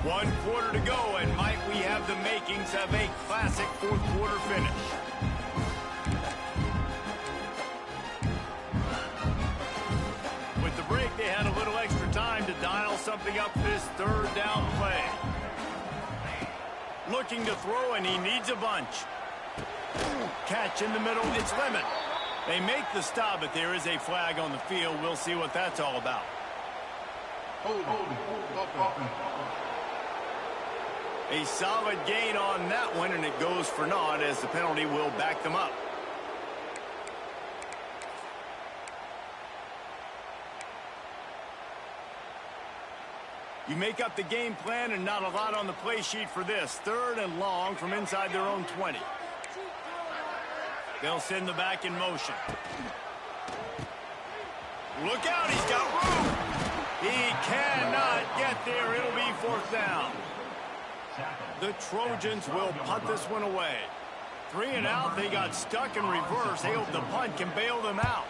A: One quarter to go, and might we have the makings of a classic fourth quarter finish. With the break, they had a little extra time to dial something up this third down play. Looking to throw, and he needs a bunch. Catch in the middle, it's Lemon. They make the stop, but there is a flag on the field. We'll see what that's all about. A solid gain on that one, and it goes for naught as the penalty will back them up. You make up the game plan and not a lot on the play sheet for this. 3rd and long from inside their own 20. They'll send the back in motion. Look out, he's got room. He cannot get there. It'll be 4th down. The Trojans will punt this one away. 3 and out, they got stuck in reverse. They hope the punt can bail them out.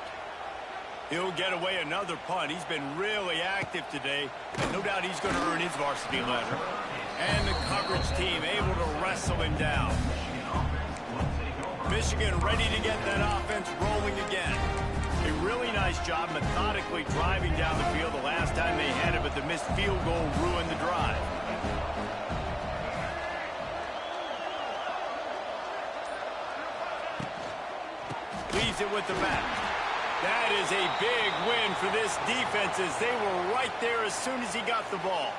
A: He'll get away another punt. He's been really active today, and no doubt he's going to earn his varsity letter. And the coverage team able to wrestle him down. Michigan ready to get that offense rolling again. A really nice job methodically driving down the field the last time they had it, but the missed field goal ruined the drive. Leaves it with the back. That is a big win for this defense as they were right there as soon as he got the ball.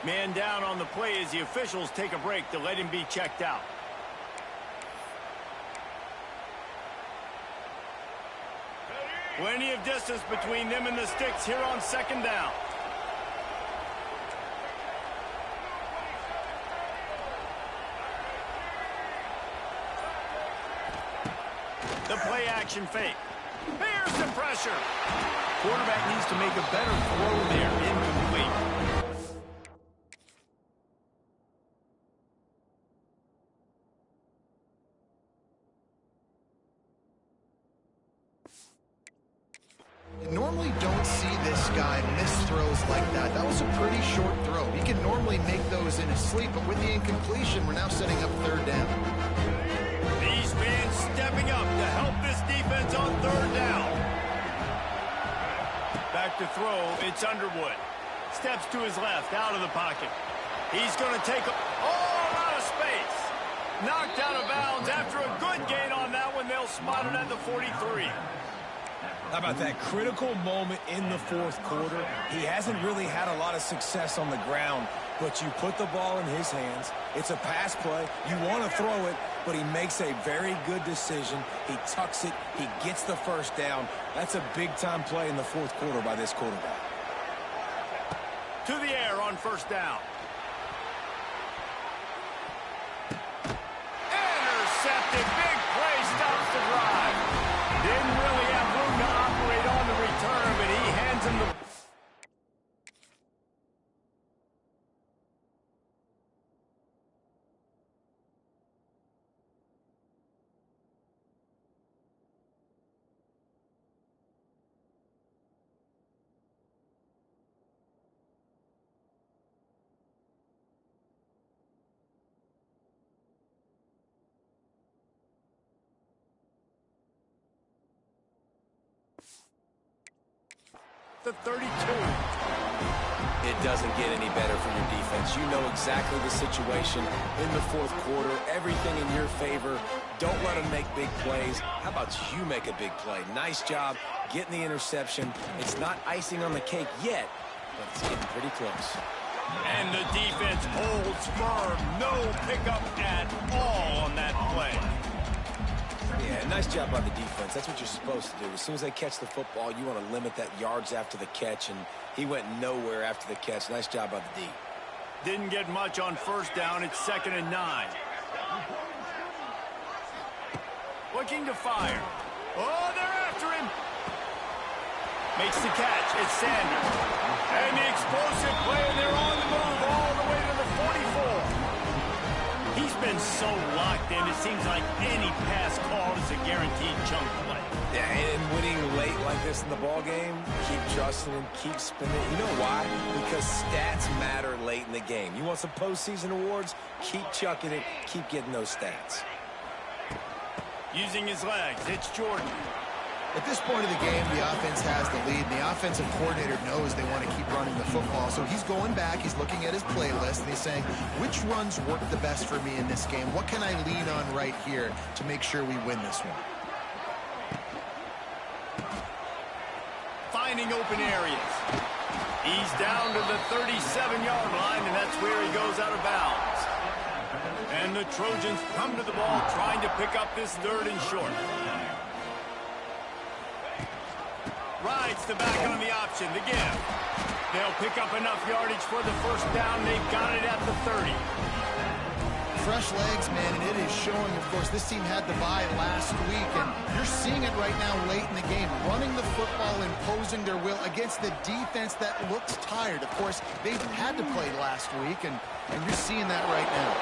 A: Man down on the play as the officials take a break to let him be checked out. Plenty of distance between them and the sticks here on 2nd down. The play action fake. There's the pressure. Quarterback needs to make a better throw there. Incomplete.
B: You normally don't see this guy miss throws like that. That was a pretty short throw. He can normally make those in his sleep, but with the incompletion, we're now setting up 3rd down.
A: These men stepping up to help this defense on 3rd down. Back to throw, it's Underwood. Steps to his left, out of the pocket. He's going to take a lot of space. Knocked out of bounds after a good gain on that one. They'll spot it at the 43.
C: How about that critical moment in the 4th quarter? He hasn't really had a lot of success on the ground, but you put the ball in his hands. It's a pass play. You want to throw it, but he makes a very good decision. He tucks it. He gets the 1st down. That's a big-time play in the 4th quarter by this quarterback.
A: To the air on 1st down. Intercepted. Big play stops the drive. Didn't really have room to operate on the return, but he hands him the... The 32.
C: It doesn't get any better for your defense. You know exactly the situation in the 4th quarter. Everything in your favor. Don't let them make big plays. How about you make a big play? Nice job getting the interception. It's not icing on the cake yet, but it's getting pretty close.
A: And the defense holds firm. No pickup at all on that play.
C: Yeah, nice job by the defense. That's what you're supposed to do. As soon as they catch the football, you want to limit that yards after the catch, and he went nowhere after the catch. Nice job by the D.
A: Didn't get much on 1st down. It's 2nd and 9. Looking to fire. Oh, they're after him. Makes the catch. It's Sanders. And the explosive play, and they're on the move all the way to the 44. He's been so locked in, it seems like any pass called is a guaranteed chunk play.
C: Yeah, and winning late like this in the ball game, keep trusting him, keep spinning. You know why? Because stats matter late in the game. You want some postseason awards? Keep chucking it, keep getting those stats.
A: Using his legs, it's Jordan.
B: At this point of the game, the offense has the lead, and the offensive coordinator knows they want to keep running the football. So he's going back, he's looking at his playlist, and he's saying, which runs work the best for me in this game? What can I lean on right here to make sure we win this one?
A: Finding open areas. He's down to the 37-yard line, and that's where he goes out of bounds. And the Trojans come to the ball trying to pick up this 3rd and short. Rides the back on the option, the give. They'll pick up enough yardage for the 1st down. They've got it at the 30.
B: Fresh legs, man, and it is showing. Of course, this team had the bye last week, and you're seeing it right now late in the game. Running the football, imposing their will against the defense that looks tired. Of course, they've had to play last week, and you're seeing that right now.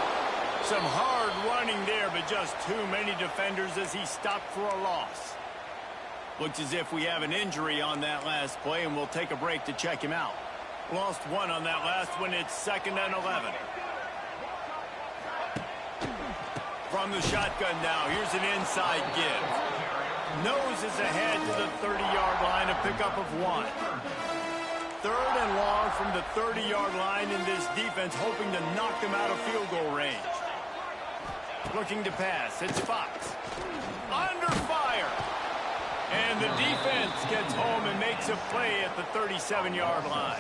A: Some hard running there, but just too many defenders as he stopped for a loss. Looks as if we have an injury on that last play, and we'll take a break to check him out. Lost one on that last one. It's 2nd and 11. From the shotgun now, here's an inside give. Noses ahead to the 30-yard line, a pickup of 1. 3rd and long from the 30-yard line, in this defense hoping to knock them out of field goal range. Looking to pass, it's Fox. Under fire! And the defense gets home and makes a play at the 37-yard line.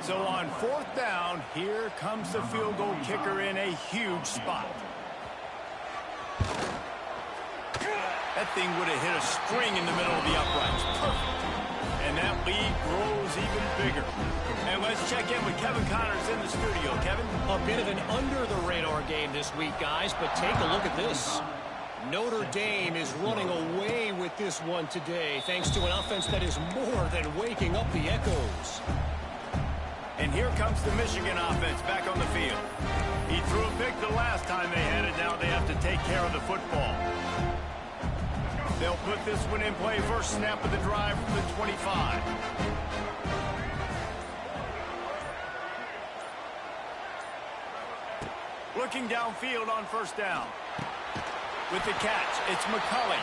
A: So on 4th down, here comes the field goal kicker in a huge spot. That thing would have hit a string in the middle of the uprights. Perfect. And that lead grows even bigger. And let's check in with Kevin Connors in the studio. Kevin?
E: A bit of an under-the-radar game this week, guys, but take a look at this. Notre Dame is running away with this one today, thanks to an offense that is more than waking up the echoes.
A: And here comes the Michigan offense back on the field. He threw a pick the last time they had it. Now they have to take care of the football. They'll put this one in play. First snap of the drive from the 25. Looking downfield on 1st down. With the catch, it's McCulley.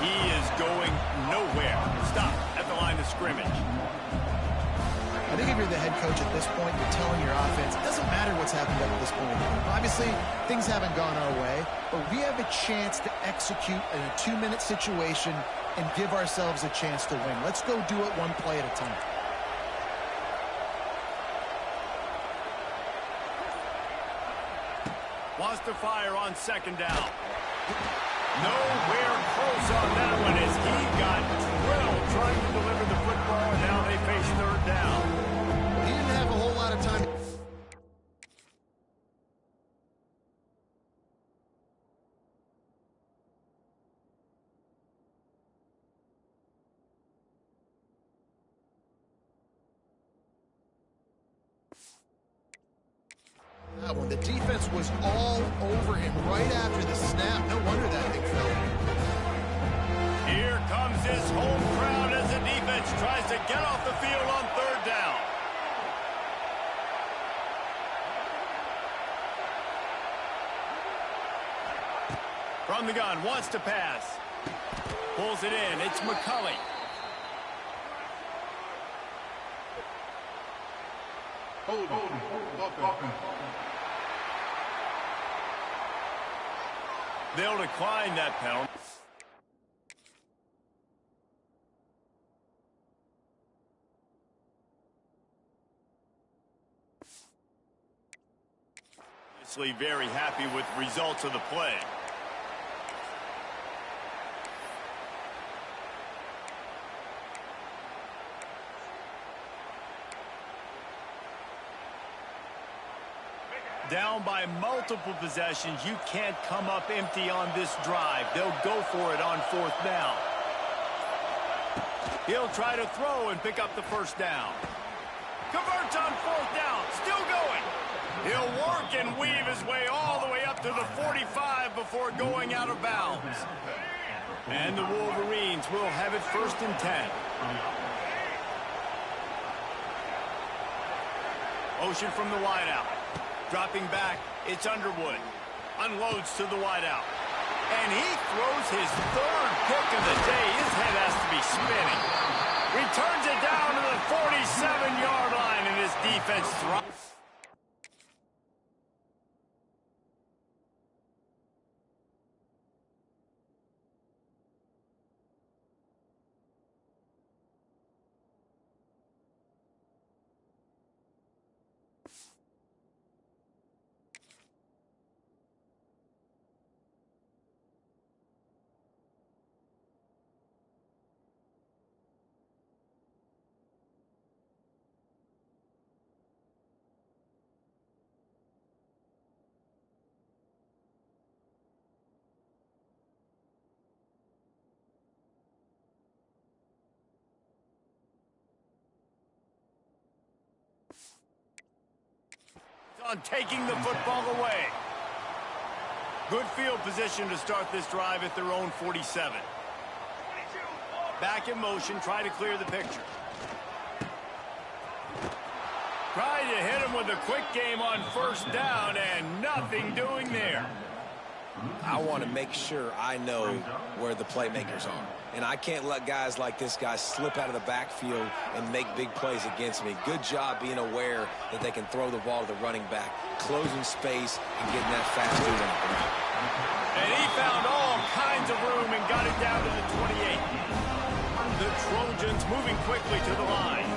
A: He is going nowhere. Stop at the line of scrimmage.
B: I think if you're the head coach at this point, you're telling your offense, it doesn't matter what's happened up to this point. Obviously, things haven't gone our way, but we have a chance to execute in a 2-minute situation and give ourselves a chance to win. Let's go do it one play at a time.
A: Wants to fire on 2nd down. Nowhere close on that one as he got drilled trying to deliver the football, and now they face 3rd down.
B: He didn't have a whole lot of time. That one, the defense was all over him right after the snap. No wonder that thing fell.
A: Here comes his home crowd as the defense tries to get off the field on 3rd down. From the gun, wants to pass. Pulls it in, it's McCulley.
D: Hold on.
A: They'll decline that penalty. Obviously very happy with the results of the play. Down by multiple possessions. You can't come up empty on this drive. They'll go for it on 4th down. He'll try to throw and pick up the 1st down. Converts on 4th down. Still going. He'll work and weave his way all the way up to the 45 before going out of bounds. And the Wolverines will have it 1st and 10. Motion from the wideout. Dropping back, it's Underwood. Unloads to the wideout. And he throws his third pick of the day. His head has to be spinning. Returns it down to the 47-yard line, and his defense thrives. On taking the football away. Good field position to start this drive at their own 47. Back in motion, try to clear the picture. Try to hit him with a quick game on first down, and nothing doing there.
C: I want to make sure I know where the playmakers are. And I can't let guys like this guy slip out of the backfield and make big plays against me. Good job being aware that they can throw the ball to the running back, closing space and getting that fast dude on the ground.
A: And he found all kinds of room and got it down to the 28. The Trojans moving quickly to the line.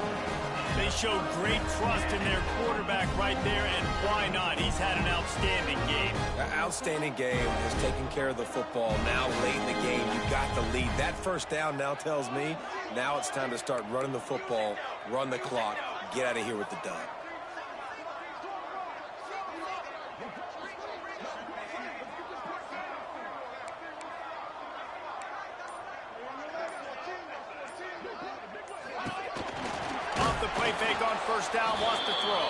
A: They showed great trust in their quarterback right there, and why not? He's had an outstanding game.
C: Outstanding game, has taken care of the football. Now late in the game, you got the lead. That first down now tells me now it's time to start running the football, run the clock, get out of here with the dub.
A: Fake on first down, wants to throw.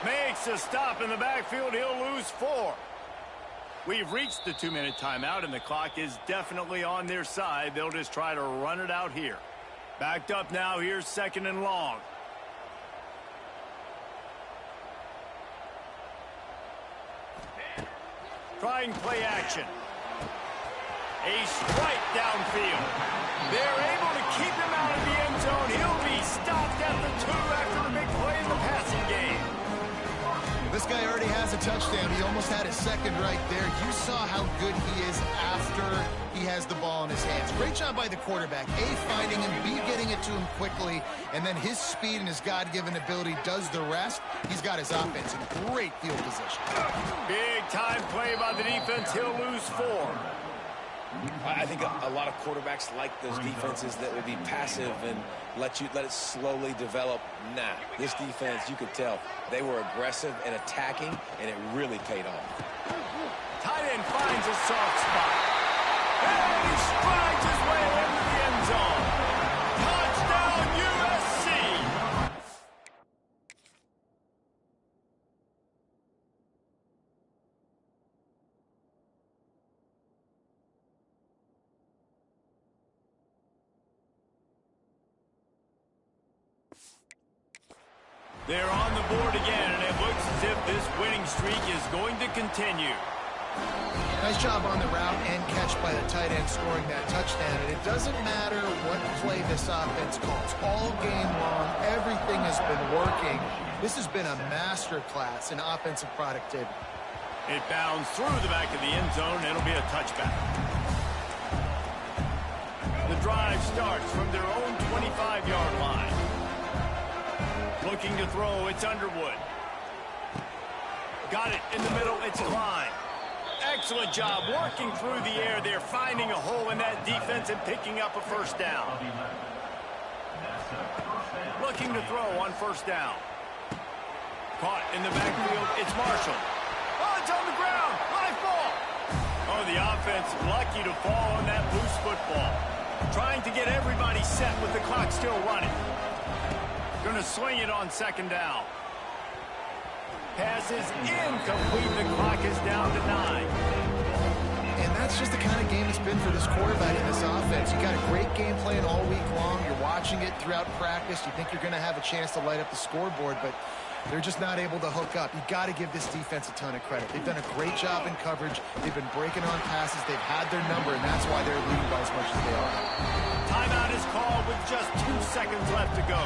A: Makes a stop in the backfield. He'll lose 4. We've reached the 2-minute timeout, and the clock is definitely on their side. They'll just try to run it out here. Backed up now. Here's 2nd and long. Trying play action. A strike downfield. They're able to keep him out of the end zone. He'll be stopped at the 2 after the big play in the passing game.
B: This guy already has a touchdown. He almost had his second right there. You saw how good he is after he has the ball in his hands. Great job by the quarterback. A, finding him, B, getting it to him quickly, and then his speed and his God-given ability does the rest. He's got his offense in great field position.
A: Big time play by the defense. He'll lose 4.
C: I think a lot of quarterbacks like those defenses that will be passive and let it slowly develop. Nah, this defense, you could tell, they were aggressive and attacking, and it really paid off.
A: Tight end finds a soft spot. And he strides his way into the end zone. Touchdown, USC! They're on the board again, and it looks as if this winning streak is going to continue.
B: Nice job on the route and catch by the tight end scoring that touchdown. And it doesn't matter what play this offense calls. All game long, everything has been working. This has been a master class in offensive productivity.
A: It bounds through the back of the end zone, and it'll be a touchback. The drive starts from their own 25-yard line. Looking to throw, it's Underwood. Got it in the middle, it's Klein. Excellent job working through the air there, finding a hole in that defense and picking up a first down. Looking to throw on first down. Caught in the backfield, it's Marshall. Oh, it's on the ground, live ball. Oh, the offense lucky to fall on that loose football. Trying to get everybody set with the clock still running. Going to swing it on 2nd down. Pass is incomplete. The clock is down to 9.
B: And that's just the kind of game it's been for this quarterback in this offense. You got a great game plan all week long. You're watching it throughout practice. You think you're going to have a chance to light up the scoreboard, but They're just not able to hook up. You got to give this defense a ton of credit. They've done a great job in coverage. They've been breaking on passes. They've had their number, and that's why they're leading by as much as they are.
A: Timeout is called with just 2 seconds left to go.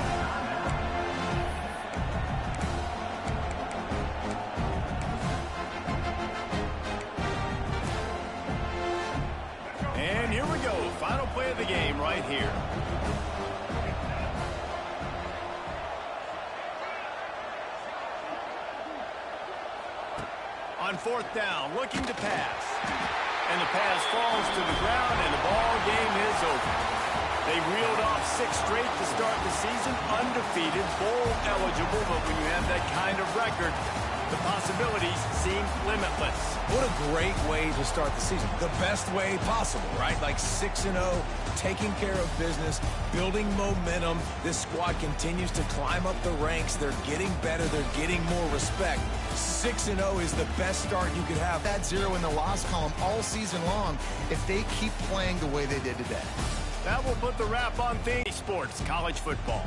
A: And here we go. Final play of the game right here. On 4th down, looking to pass. And the pass falls to the ground, and the ball game is over. They reeled off 6 straight to start the season, undefeated, bowl eligible, but when you have that kind of record, the possibilities seem limitless.
C: What a great way to start the season. The best way possible, right? Like 6-0, taking care of business, building momentum. This squad continues to climb up the ranks. They're getting better. They're getting more respect. 6-0 is the best start you could have.
B: That 0 in the loss column all season long if they keep playing the way they did today.
A: That will put the wrap on things sports, college football.